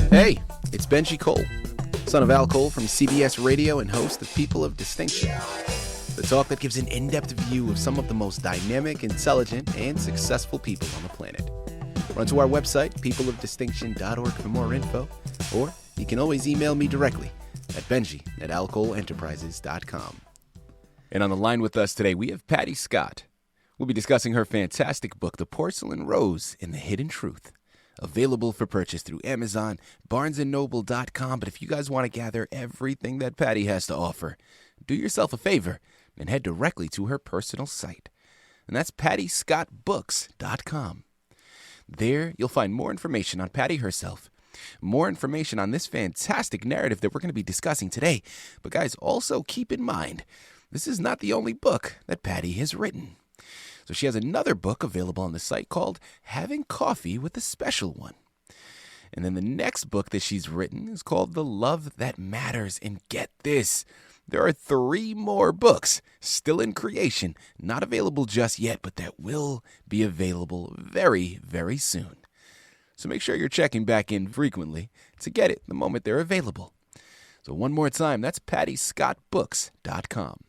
Hey, it's Benji Cole, son of Al Cole from CBS Radio and host of People of Distinction, the talk that gives an in-depth view of some of the most dynamic, intelligent, and successful people on the planet. Run to our website, peopleofdistinction.org for more info, or you can always email me directly at benji@alcoleenterprises.com. And on the line with us today, we have Patty Scott. We'll be discussing her fantastic book, The Porcelain Rose and the Hidden Truth. Available for purchase through Amazon, barnesandnoble.com. But if you guys want to gather everything that Patty has to offer, do yourself a favor and head directly to her personal site. And that's pattyscottbooks.com. There, you'll find more information on Patty herself, more information on this fantastic narrative that we're going to be discussing today. But guys, also keep in mind, this is not the only book that Patty has written. So she has another book available on the site called Having Coffee with a Special One. And then the next book that she's written is called The Love That Matters. And get this, there are 3 more books still in creation, not available just yet, but that will be available very, very soon. So make sure you're checking back in frequently to get it the moment they're available. So one more time, that's pattyscottbooks.com.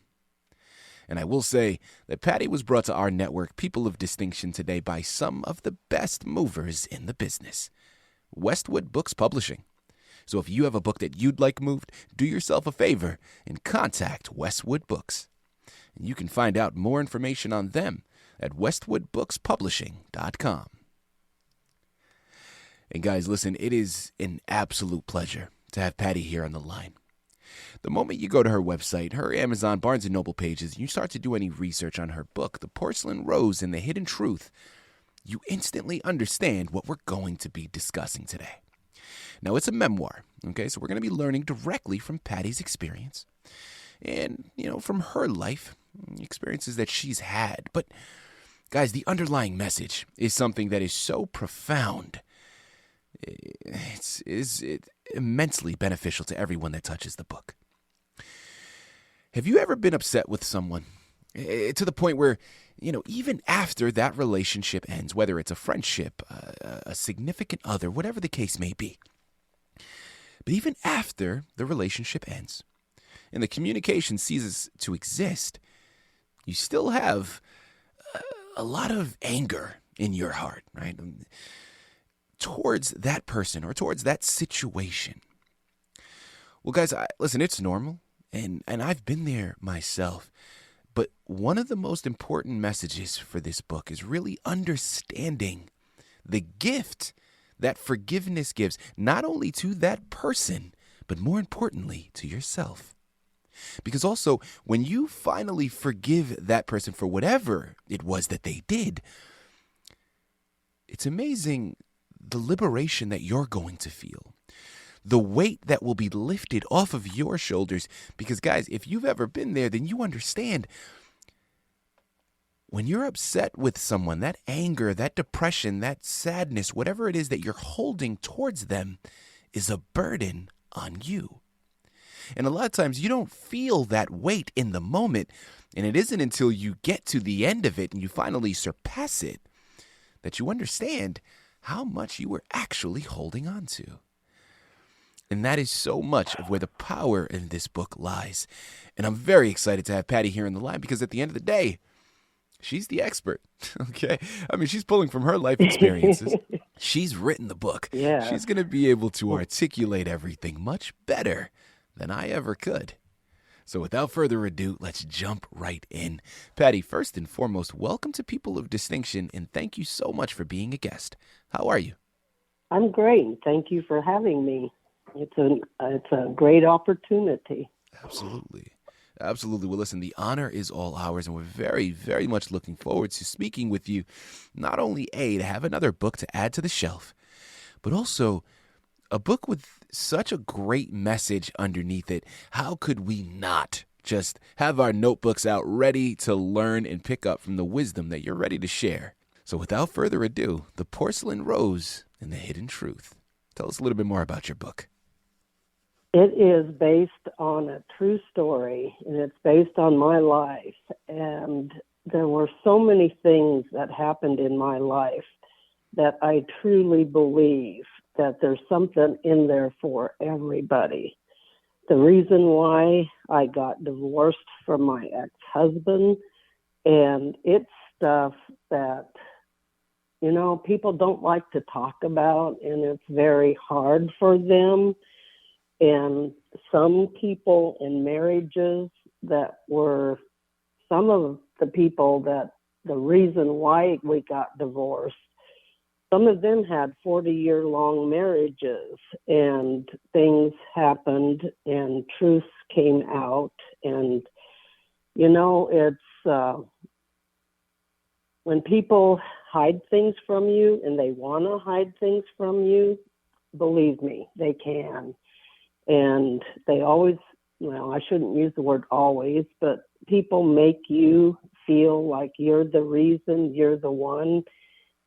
And I will say that Patty was brought to our network, People of Distinction, today by some of the best movers in the business, Westwood Books Publishing. So if you have a book that you'd like moved, do yourself a favor and contact Westwood Books. And you can find out more information on them at westwoodbookspublishing.com. And guys, listen, it is an absolute pleasure to have Patty here on the line. The moment you go to her website, her Amazon, Barnes & Noble pages, and you start to do any research on her book, The Porcelain Rose and the Hidden Truth, you instantly understand what we're going to be discussing today. Now, it's a memoir, okay? So we're going to be learning directly from Patty's experience and, from her life, experiences that she's had. But, guys, the underlying message is something that is so profound. It's immensely beneficial to everyone that touches the book. Have you ever been upset with someone to the point where, even after that relationship ends, whether it's a friendship, a significant other, whatever the case may be, but even after the relationship ends and the communication ceases to exist, you still have a lot of anger in your heart, right? Towards that person or towards that situation. Well, guys, listen, it's normal, and I've been there myself. But one of the most important messages for this book is really understanding the gift that forgiveness gives, not only to that person, but more importantly, to yourself. Because also, when you finally forgive that person for whatever it was that they did, it's amazing the liberation that you're going to feel, the weight that will be lifted off of your shoulders. Because, guys, if you've ever been there, then you understand when you're upset with someone, that anger, that depression, that sadness, whatever it is that you're holding towards them is a burden on you. And a lot of times you don't feel that weight in the moment. And it isn't until you get to the end of it and you finally surpass it that you understand how much you were actually holding on to. And that is so much of where the power in this book lies. And I'm very excited to have Patty here on the line because at the end of the day, she's the expert, okay? I mean, she's pulling from her life experiences. She's written the book. Yeah. She's going to be able to articulate everything much better than I ever could. So without further ado, let's jump right in. Patty, first and foremost, welcome to People of Distinction, and thank you so much for being a guest. How are you? I'm great. Thank you for having me. It's a great opportunity. Absolutely. Absolutely. Well, listen, the honor is all ours, and we're very, very much looking forward to speaking with you. Not only, to have another book to add to the shelf, but also a book with such a great message underneath it. How could we not just have our notebooks out ready to learn and pick up from the wisdom that you're ready to share? So without further ado, The Porcelain Rose and the Hidden Truth. Tell us a little bit more about your book. It is based on a true story, and it's based on my life. And there were so many things that happened in my life that I truly believe that there's something in there for everybody. The reason why I got divorced from my ex-husband, and it's stuff that, people don't like to talk about, and it's very hard for them. And some people in marriages that were some of the people that the reason why we got divorced, some of them had 40-year-long marriages, and things happened and truths came out. And, it's when people hide things from you and they want to hide things from you, believe me, they can. And they always, I shouldn't use the word always, but people make you feel like you're the reason, you're the one.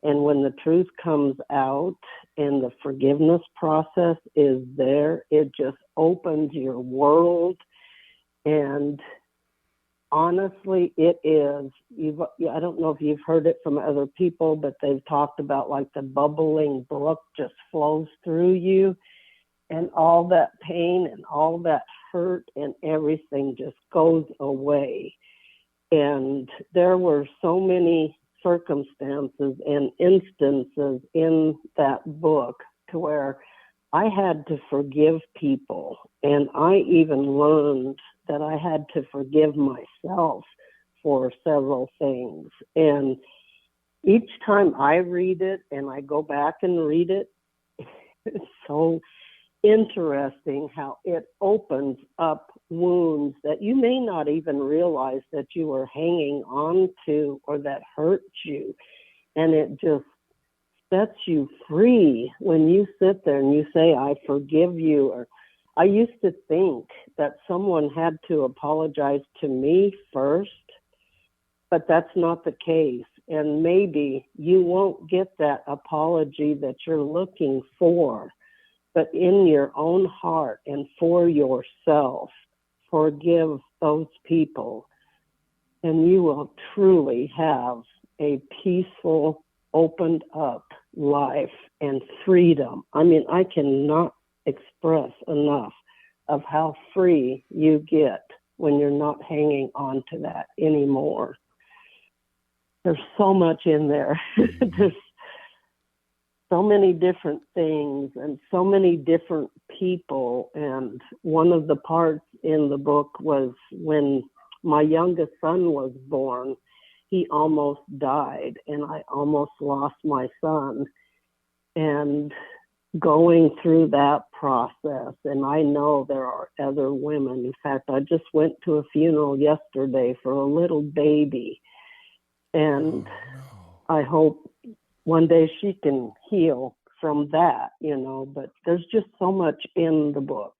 And when the truth comes out and the forgiveness process is there, it just opens your world. And honestly, it is. I don't know if you've heard it from other people, but they've talked about like the bubbling brook just flows through you, and all that pain and all that hurt and everything just goes away. And there were so many circumstances and instances in that book to where I had to forgive people, and I even learned that I had to forgive myself for several things. And each time I read it and I go back and read it, it's so interesting how it opens up wounds that you may not even realize that you were hanging on to or that hurt you. And it just sets you free when you sit there and you say, I forgive you. Or I used to think that someone had to apologize to me first, but that's not the case. And maybe you won't get that apology that you're looking for, but in your own heart and for yourself, forgive those people, and you will truly have a peaceful, opened up life and freedom. I mean, I cannot express enough of how free you get when you're not hanging on to that anymore. There's so much in there. There's so many different things and so many different people. And one of the parts in the book was when my youngest son was born, he almost died and I almost lost my son. And going through that process, and I know there are other women. In fact, I just went to a funeral yesterday for a little baby, and I hope one day she can heal from that, but there's just so much in the book.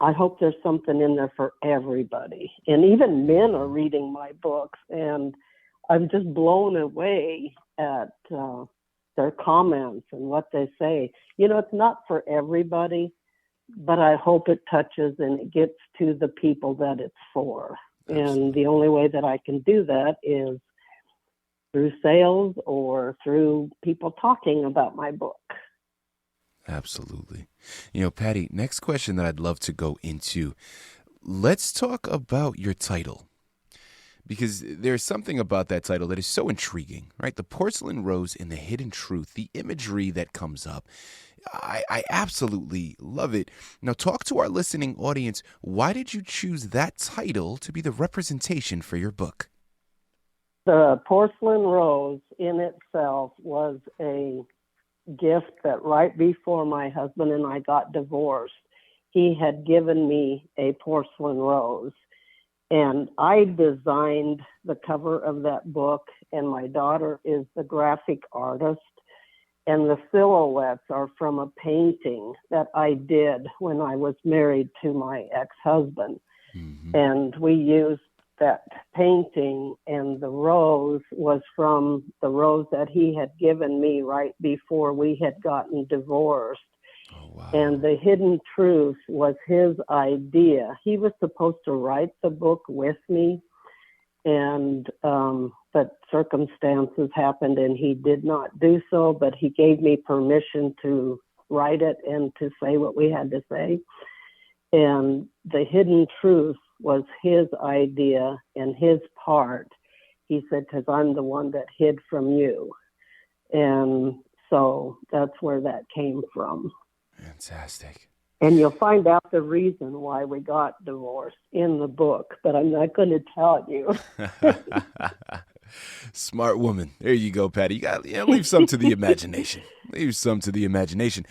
I hope there's something in there for everybody. And even men are reading my books, and I'm just blown away at their comments and what they say. It's not for everybody, but I hope it touches and it gets to the people that it's for. Absolutely. And the only way that I can do that is through sales or through people talking about my book. Absolutely. Patty, next question that I'd love to go into. Let's talk about your title, because there's something about that title that is so intriguing, right? The Porcelain Rose and the Hidden Truth, the imagery that comes up. I absolutely love it. Now, talk to our listening audience. Why did you choose that title to be the representation for your book? The Porcelain Rose in itself was a gift that right before my husband and I got divorced, he had given me a porcelain rose. And I designed the cover of that book, and my daughter is the graphic artist. And the silhouettes are from a painting that I did when I was married to my ex-husband. Mm-hmm. And we used that painting, and the rose was from the rose that he had given me right before we had gotten divorced. Oh, wow. And the Hidden Truth was his idea. He was supposed to write the book with me, and but circumstances happened and he did not do so, but he gave me permission to write it and to say what we had to say. And the hidden truth was his idea and his part. He said, because I'm the one that hid from you. And so that's where that came from. Fantastic. And you'll find out the reason why we got divorced in the book, but I'm not going to tell you. Smart woman. There you go, Patty. You got leave some to the imagination. Leave some to the imagination.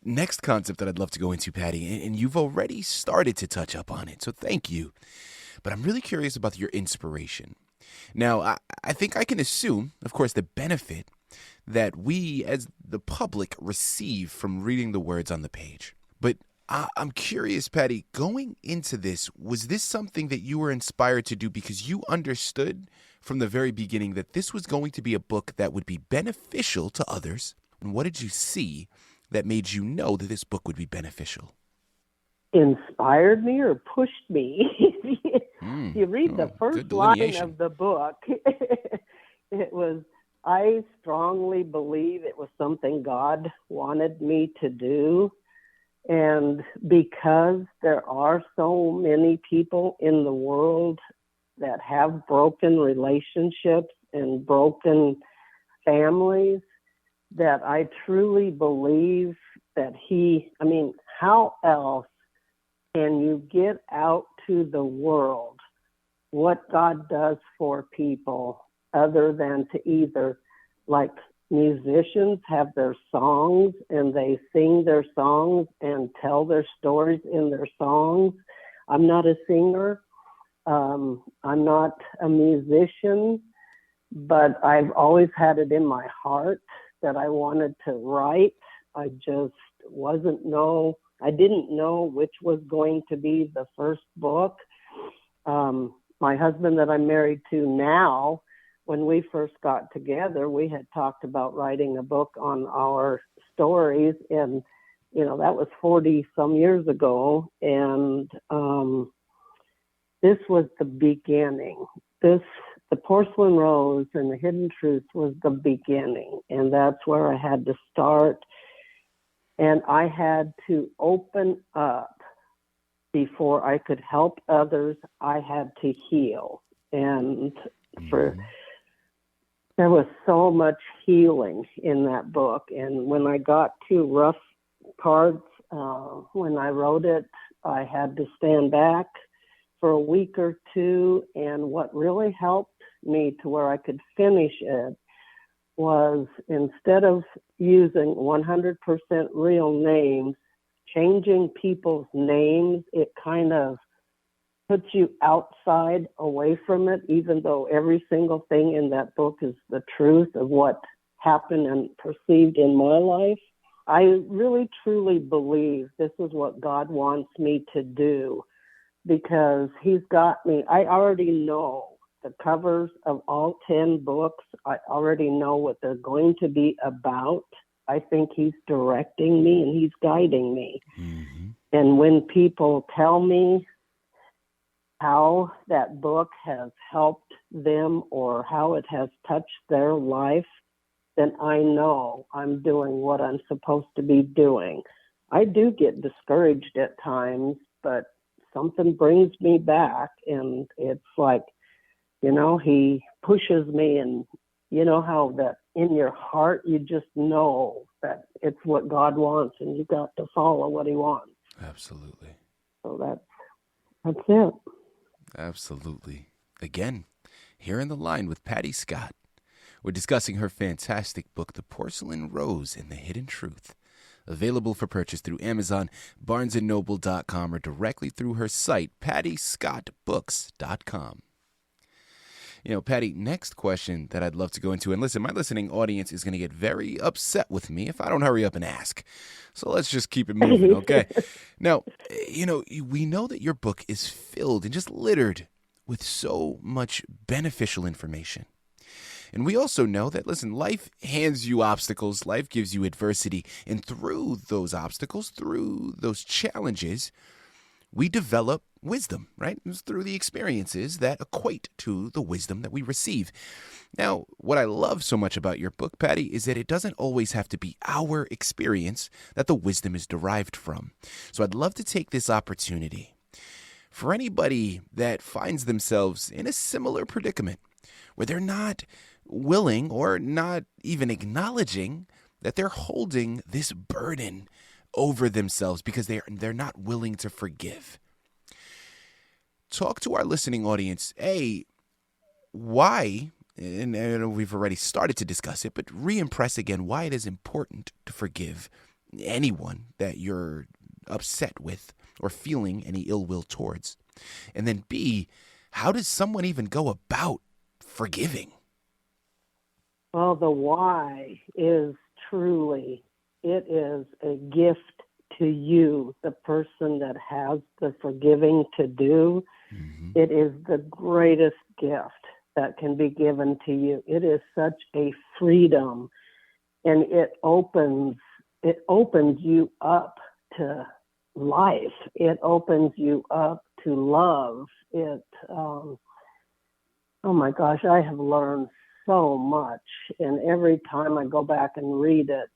Next concept that I'd love to go into, Patty, and you've already started to touch up on it, so thank you. But I'm really curious about your inspiration. Now, I think I can assume, of course, the benefit that we as the public receive from reading the words on the page. But I'm curious, Patty, going into this, was this something that you were inspired to do because you understood from the very beginning that this was going to be a book that would be beneficial to others? And what did you see that made you know that this book would be beneficial? Inspired me or pushed me? You read the first line of the book, it was, I strongly believe it was something God wanted me to do. And because there are so many people in the world that have broken relationships and broken families, that I truly believe that how else can you get out to the world what God does for people other than to either, like musicians have their songs and they sing their songs and tell their stories in their songs. I'm not a singer. I'm not a musician, but I've always had it in my heart that I wanted to write. I just I didn't know which was going to be the first book. My husband that I'm married to now, when we first got together, we had talked about writing a book on our stories, and that was 40 some years ago. And this was the beginning. The Porcelain Rose and the Hidden Truth was the beginning, and that's where I had to start. And I had to open up before I could help others. I had to heal, and there was so much healing in that book. And when I got to rough parts, when I wrote it, I had to stand back for a week or two. And what really helped me to where I could finish it was, instead of using 100% real names, changing people's names, it kind of puts you outside, away from it, even though every single thing in that book is the truth of what happened and perceived in my life. I really, truly believe this is what God wants me to do, because he's got me. I already know the covers of all 10 books. I already know what they're going to be about. I think he's directing me and he's guiding me. Mm-hmm. And when people tell me how that book has helped them or how it has touched their life, then I know I'm doing what I'm supposed to be doing. I do get discouraged at times, but something brings me back, and it's like, he pushes me, and you know how that in your heart, you just know that it's what God wants, and you got to follow what he wants. Absolutely. So that's it. Absolutely. Again, here in the line with Patty Scott, we're discussing her fantastic book, The Porcelain Rose and the Hidden Truth, available for purchase through Amazon, BarnesandNoble.com, or directly through her site, PattyScottBooks.com. Patty, next question that I'd love to go into, and listen, my listening audience is going to get very upset with me if I don't hurry up and ask. So let's just keep it moving, okay? Now, we know that your book is filled and just littered with so much beneficial information. And we also know that, listen, life hands you obstacles, life gives you adversity, and through those obstacles, through those challenges, we develop wisdom, right? It's through the experiences that equate to the wisdom that we receive. Now, what I love so much about your book, Patty, is that it doesn't always have to be our experience that the wisdom is derived from. So I'd love to take this opportunity for anybody that finds themselves in a similar predicament where they're not willing or not even acknowledging that they're holding this burden over themselves because they're not willing to forgive. Talk to our listening audience, why, and we've already started to discuss it, but re-impress again why it is important to forgive anyone that you're upset with or feeling any ill will towards. And then B, how does someone even go about forgiving? Well, the why is truly, it is a gift to you, the person that has the forgiving to do. Mm-hmm. It is the greatest gift that can be given to you. It is such a freedom, and it opens you up to life. It opens you up to love. Oh my gosh, I have learned so much, and every time I go back and read it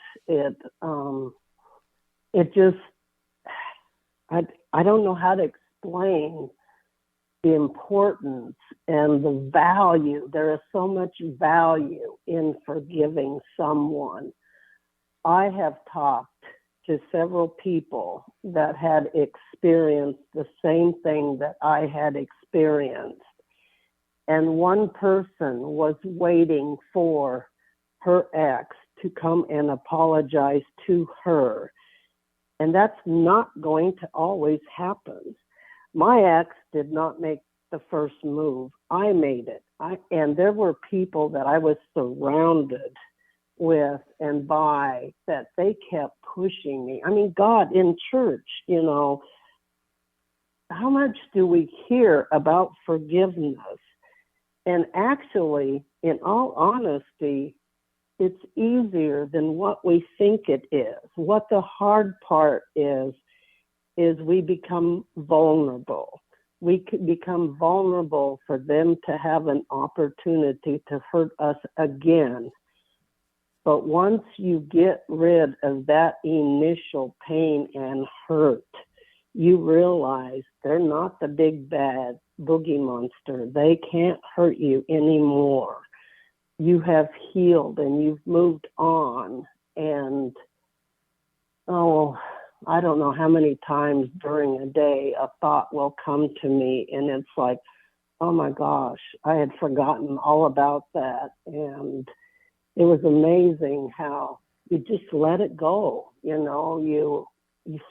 just, I don't know how to explain the importance and the value. There is so much value in forgiving someone. I have talked to several people that had experienced the same thing that I had experienced. And one person was waiting for her ex to come and apologize to her. And that's not going to always happen. My ex did not make the first move. I made it. And there were people that I was surrounded with and by that they kept pushing me. I mean, God, in church, how much do we hear about forgiveness? And actually, in all honesty, it's easier than what we think it is. What the hard part is we become vulnerable. We could become vulnerable for them to have an opportunity to hurt us again. But once you get rid of that initial pain and hurt, you realize they're not the big bad boogie monster. They can't hurt you anymore. You have healed and you've moved on. And, I don't know how many times during a day a thought will come to me and it's like, oh my gosh, I had forgotten all about that. And it was amazing how you just let it go. You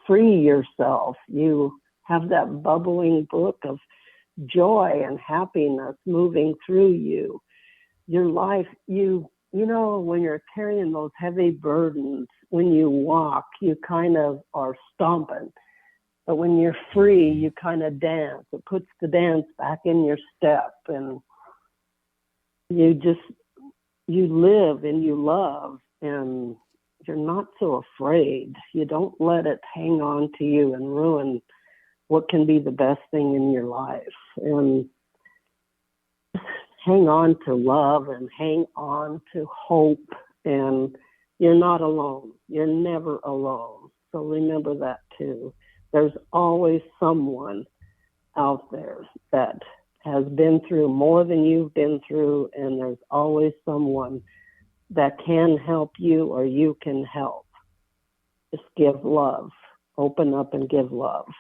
free yourself. You have that bubbling brook of joy and happiness moving through you. Your life, when you're carrying those heavy burdens, when you walk, you kind of are stomping. But when you're free, you kind of dance. It puts the dance back in your step, and you live and you love, and you're not so afraid. You don't let it hang on to you and ruin what can be the best thing in your life. And hang on to love and hang on to hope, and you're not alone. You're never alone. So remember that too. There's always someone out there that has been through more than you've been through, and there's always someone that can help you or you can help. Just give love. Open up and give love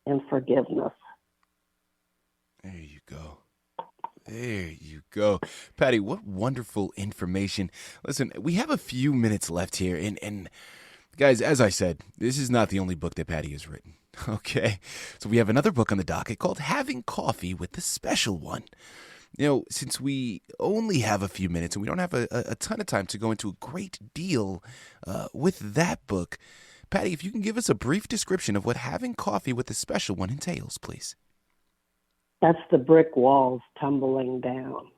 and forgiveness. There you go. There you go. Patty, what wonderful information. Listen, we have a few minutes left here, and guys, as I said, this is not the only book that Patty has written. Okay? So we have another book on the docket called Having Coffee with the Special One. Since we only have a few minutes and we don't have a ton of time to go into a great deal with that book, Patty, if you can give us a brief description of what Having Coffee with the Special One entails, please. That's the brick walls tumbling down.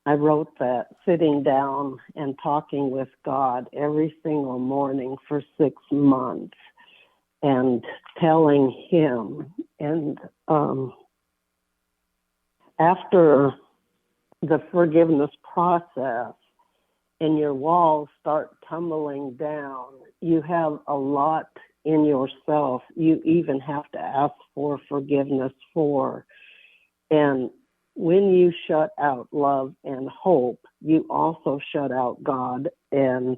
I wrote that sitting down and talking with God every single morning for 6 months. and telling him. And after the forgiveness process and your walls start tumbling down, you have a lot in yourself you even have to ask for forgiveness for. And when you shut out love and hope, you also shut out God and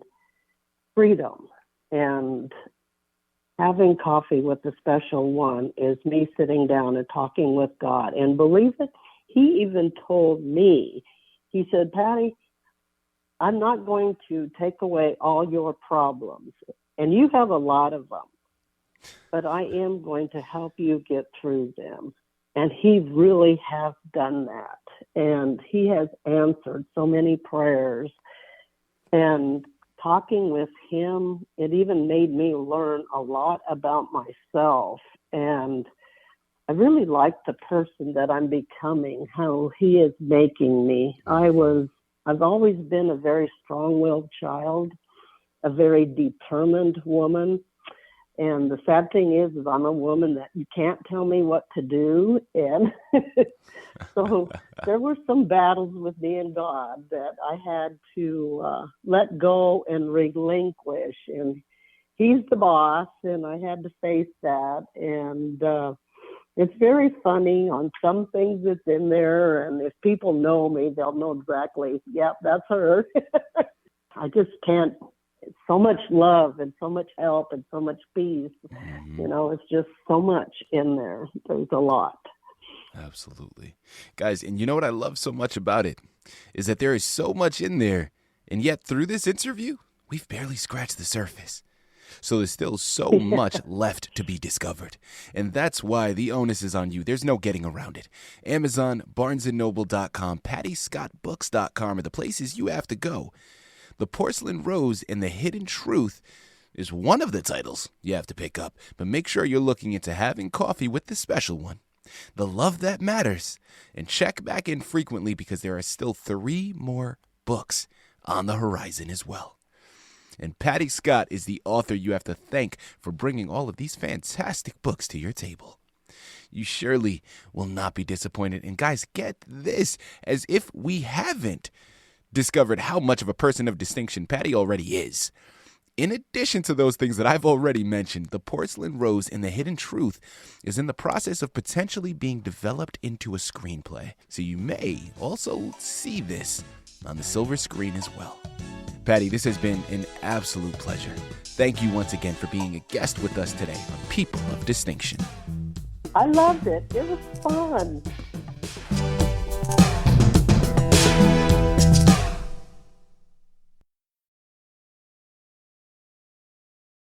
freedom. And having coffee with the special one is me sitting down and talking with God. And believe it, he even told me, he said, Patty, I'm not going to take away all your problems, and you have a lot of them, but I am going to help you get through them. And he really has done that. And he has answered so many prayers. And talking with him, it even made me learn a lot about myself. And I really like the person that I'm becoming, how he is making me. I've always been a very strong-willed child, a very determined woman. And the sad thing is I'm a woman that you can't tell me what to do. And so there were some battles with me and God that I had to let go and relinquish. And he's the boss, and I had to face that. And it's very funny. On some things it's in there, and if people know me, they'll know exactly, yep, that's her. I just can't. So much love and so much help and so much peace. Mm-hmm. You know, it's just so much in there. There's a lot. Absolutely. Guys, and you know what I love so much about it is that there is so much in there, and yet through this interview, we've barely scratched the surface. So there's still so much left to be discovered. And that's why the onus is on you. There's no getting around it. Amazon, BarnesandNoble.com, PattyScottBooks.com are the places you have to go. The Porcelain Rose and the Hidden Truth is one of the titles you have to pick up, but make sure you're looking into Having Coffee with the Special One, The Love That Matters, and check back in frequently because there are still 3 more books on the horizon as well. And Patty Scott is the author you have to thank for bringing all of these fantastic books to your table. You surely will not be disappointed. And guys, get this, as if we haven't discovered how much of a person of distinction Patty already is. In addition to those things that I've already mentioned, The Porcelain Rose and the Hidden Truth is in the process of potentially being developed into a screenplay. So you may also see this on the silver screen as well. Patty, this has been an absolute pleasure. Thank you once again for being a guest with us today on People of Distinction. I loved it. It was fun.